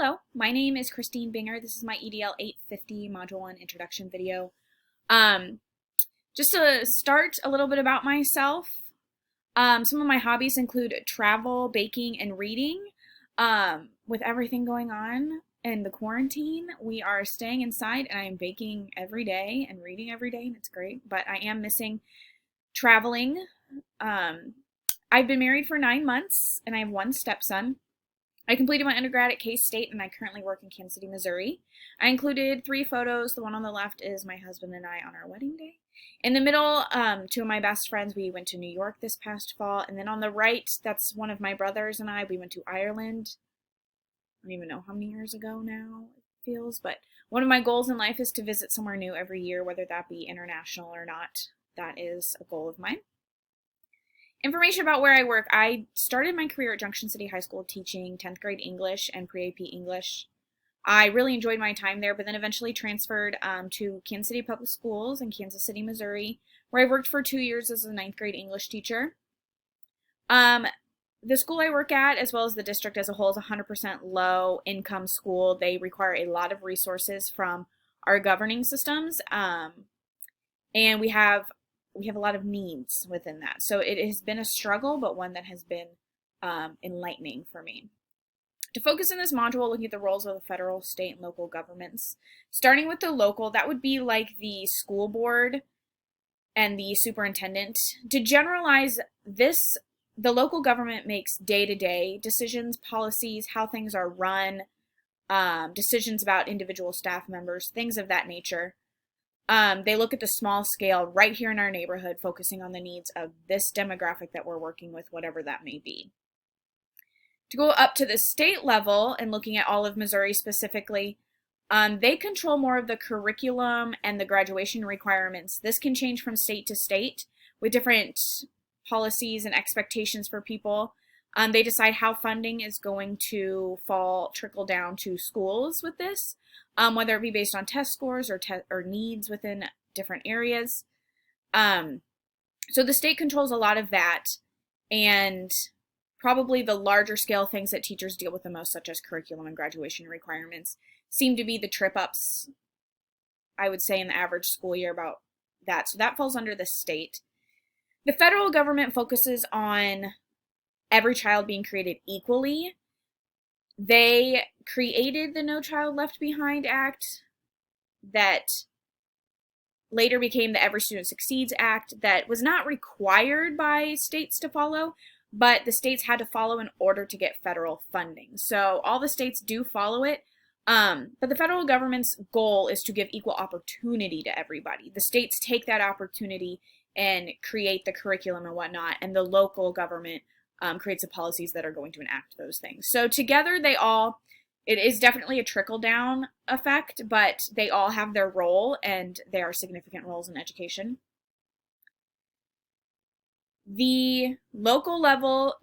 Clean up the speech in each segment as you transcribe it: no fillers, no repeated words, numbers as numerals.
Hello, my name is Christine Binger. This is my EDL 850 Module 1 introduction video. Um, just to start a little bit about myself, some of my hobbies include travel, baking, and reading. With everything going on in the quarantine, we are staying inside and I am baking every day and reading every day, and it's great, but I am missing traveling. I've been married for 9 months and I have one stepson. I completed my undergrad at K-State and I currently work in Kansas City, Missouri. I included 3 photos. The one on the left is my husband and I on our wedding day. In the middle, 2 of my best friends, we went to New York this past fall. And then on the right, that's one of my brothers and I. We went to Ireland. I don't even know how many years ago now it feels, but one of my goals in life is to visit somewhere new every year, whether that be international or not. That is a goal of mine. Information about where I work. I started my career at Junction City High School teaching 10th grade English and pre-AP English. I really enjoyed my time there, but then eventually transferred to Kansas City Public Schools in Kansas City, Missouri, where I worked for 2 years as a 9th grade English teacher. The school I work at, as well as the district as a whole, is a 100% low income school. They require a lot of resources from our governing systems, and we have a lot of needs within that. So it has been a struggle, but one that has been enlightening for me. To focus in this module, looking at the roles of the federal, state, and local governments. Starting with the local, that would be like the school board and the superintendent. To generalize this, the local government makes day-to-day decisions, policies, how things are run, decisions about individual staff members, things of that nature. They look at the small scale right here in our neighborhood, focusing on the needs of this demographic that we're working with, whatever that may be. To go up to the state level and looking at all of Missouri specifically, they control more of the curriculum and the graduation requirements. This can change from state to state with different policies and expectations for people. They decide how funding is going to trickle down to schools with this, whether it be based on test scores or needs within different areas. So the state controls a lot of that, and probably the larger scale things that teachers deal with the most, such as curriculum and graduation requirements, seem to be the trip-ups, I would say, in the average school year about that. So that falls under the state. The federal government focuses on every child being created equally. They created the No Child Left Behind Act that later became the Every Student Succeeds Act, that was not required by states to follow, but the states had to follow in order to get federal funding. So all the states do follow it, but the federal government's goal is to give equal opportunity to everybody. The states take that opportunity and create the curriculum and whatnot, and the local government creates the policies that are going to enact those things. So together it is definitely a trickle-down effect, but they all have their role, and they are significant roles in education. The local level,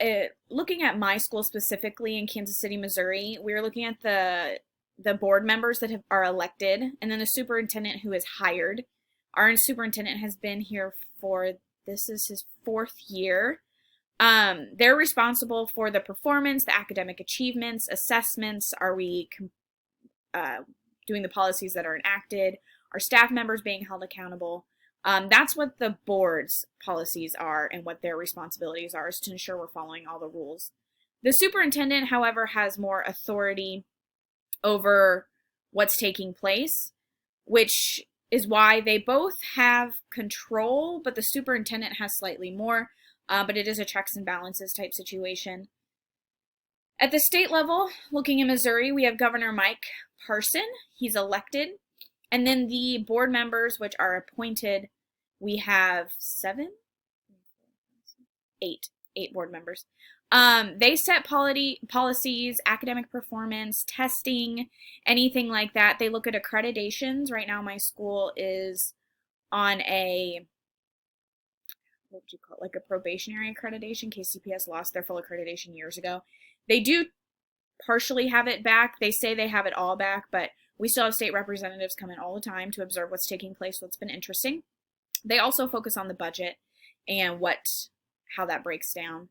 looking at my school specifically in Kansas City, Missouri, we're looking at the board members that are elected, and then the superintendent who is hired. Our superintendent has been here this is his 4th year. They're responsible for the performance, the academic achievements, assessments. Are we doing the policies that are enacted? Are staff members being held accountable? That's what the board's policies are, and what their responsibilities are, is to ensure we're following all the rules. The superintendent, however, has more authority over what's taking place, which is why they both have control, but the superintendent has slightly more. But it is a checks and balances type situation. At the state level, looking in Missouri, we have Governor Mike Parson. He's elected. And then the board members, which are appointed, we have 8 board members. They set policies, academic performance, testing, anything like that. They look at accreditations. Right now, my school is on what would you call it, like a probationary accreditation. KCPS lost their full accreditation years ago. They do partially have it back. They say they have it all back, but we still have state representatives come in all the time to observe what's taking place. So it's been interesting. They also focus on the budget and how that breaks down.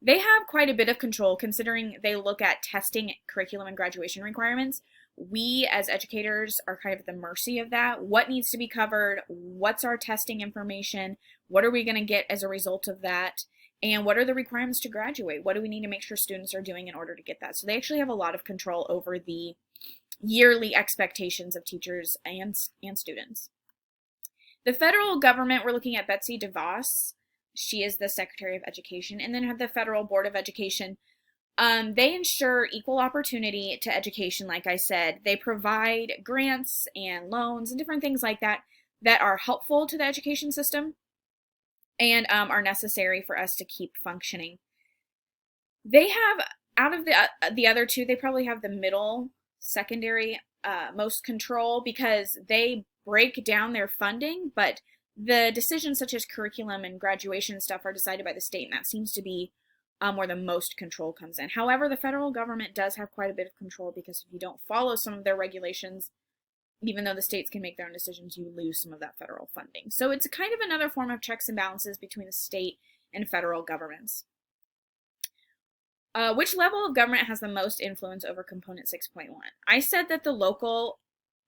They have quite a bit of control considering they look at testing, curriculum, and graduation requirements. We as educators are kind of at the mercy of that. What needs to be covered? What's our testing information? What are we going to get as a result of that? And what are the requirements to graduate? What do we need to make sure students are doing in order to get that? So they actually have a lot of control over the yearly expectations of teachers and students. The federal government, we're looking at Betsy DeVos. She is the Secretary of Education, and then the Federal Board of Education. They ensure equal opportunity to education, like I said. They provide grants and loans and different things like that that are helpful to the education system and are necessary for us to keep functioning. They have, out of the other two, they probably have the middle, secondary, most control because they break down their funding, but the decisions such as curriculum and graduation stuff are decided by the state, and that seems to be where the most control comes in. However, the federal government does have quite a bit of control because if you don't follow some of their regulations, even though the states can make their own decisions, you lose some of that federal funding. So it's kind of another form of checks and balances between the state and federal governments. Which level of government has the most influence over component 6.1? I said that the local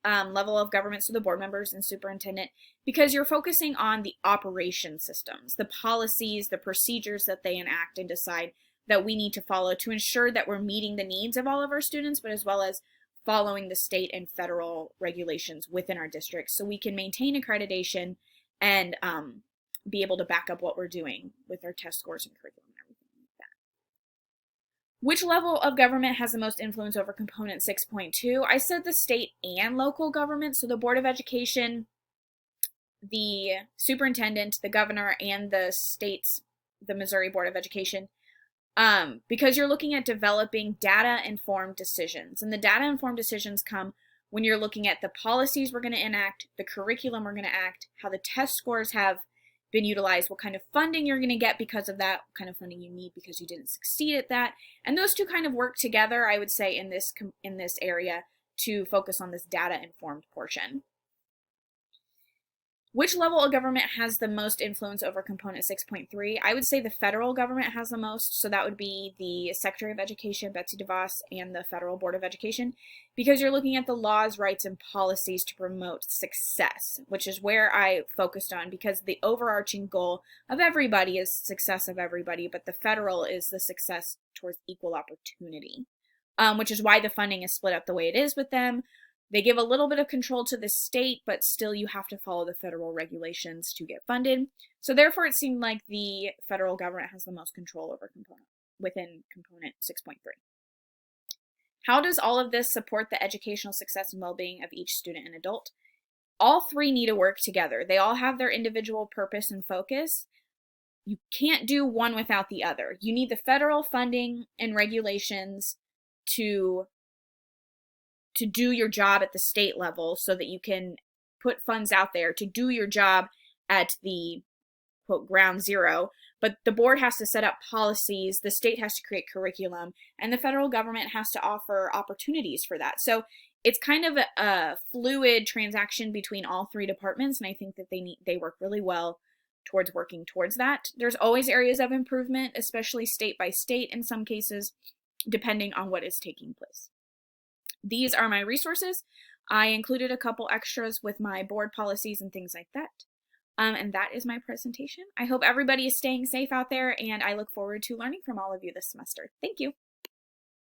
level of government, so the board members and superintendent, because you're focusing on the operation systems, the policies, the procedures that they enact and decide that we need to follow to ensure that we're meeting the needs of all of our students, but as well as following the state and federal regulations within our districts so we can maintain accreditation and be able to back up what we're doing with our test scores and curriculum and everything like that. Which level of government has the most influence over component 6.2? I said the state and local government, so the Board of Education, the superintendent, the governor, and the Missouri Board of Education, because you're looking at developing data-informed decisions. And the data-informed decisions come when you're looking at the policies we're going to enact, the curriculum we're going to act, how the test scores have been utilized, what kind of funding you're going to get because of that, what kind of funding you need because you didn't succeed at that. And those two kind of work together, I would say, in this area to focus on this data-informed portion. Which level of government has the most influence over component 6.3? I would say the federal government has the most, so that would be the Secretary of Education, Betsy DeVos, and the Federal Board of Education, because you're looking at the laws, rights, and policies to promote success, which is where I focused on, because the overarching goal of everybody is success of everybody, but the federal is the success towards equal opportunity, which is why the funding is split up the way it is with them. They give a little bit of control to the state, but still you have to follow the federal regulations to get funded. So therefore, it seemed like the federal government has the most control over within component 6.3. How does all of this support the educational success and well-being of each student and adult? All three need to work together. They all have their individual purpose and focus. You can't do one without the other. You need the federal funding and regulations to do your job at the state level so that you can put funds out there to do your job at the, quote, ground zero. But the board has to set up policies, the state has to create curriculum, and the federal government has to offer opportunities for that. So it's kind of a fluid transaction between all three departments, and I think that they work really well towards working towards that. There's always areas of improvement, especially state by state in some cases, depending on what is taking place. These are my resources. I included a couple extras with my board policies and things like that. And that is my presentation. I hope everybody is staying safe out there, and I look forward to learning from all of you this semester. Thank you.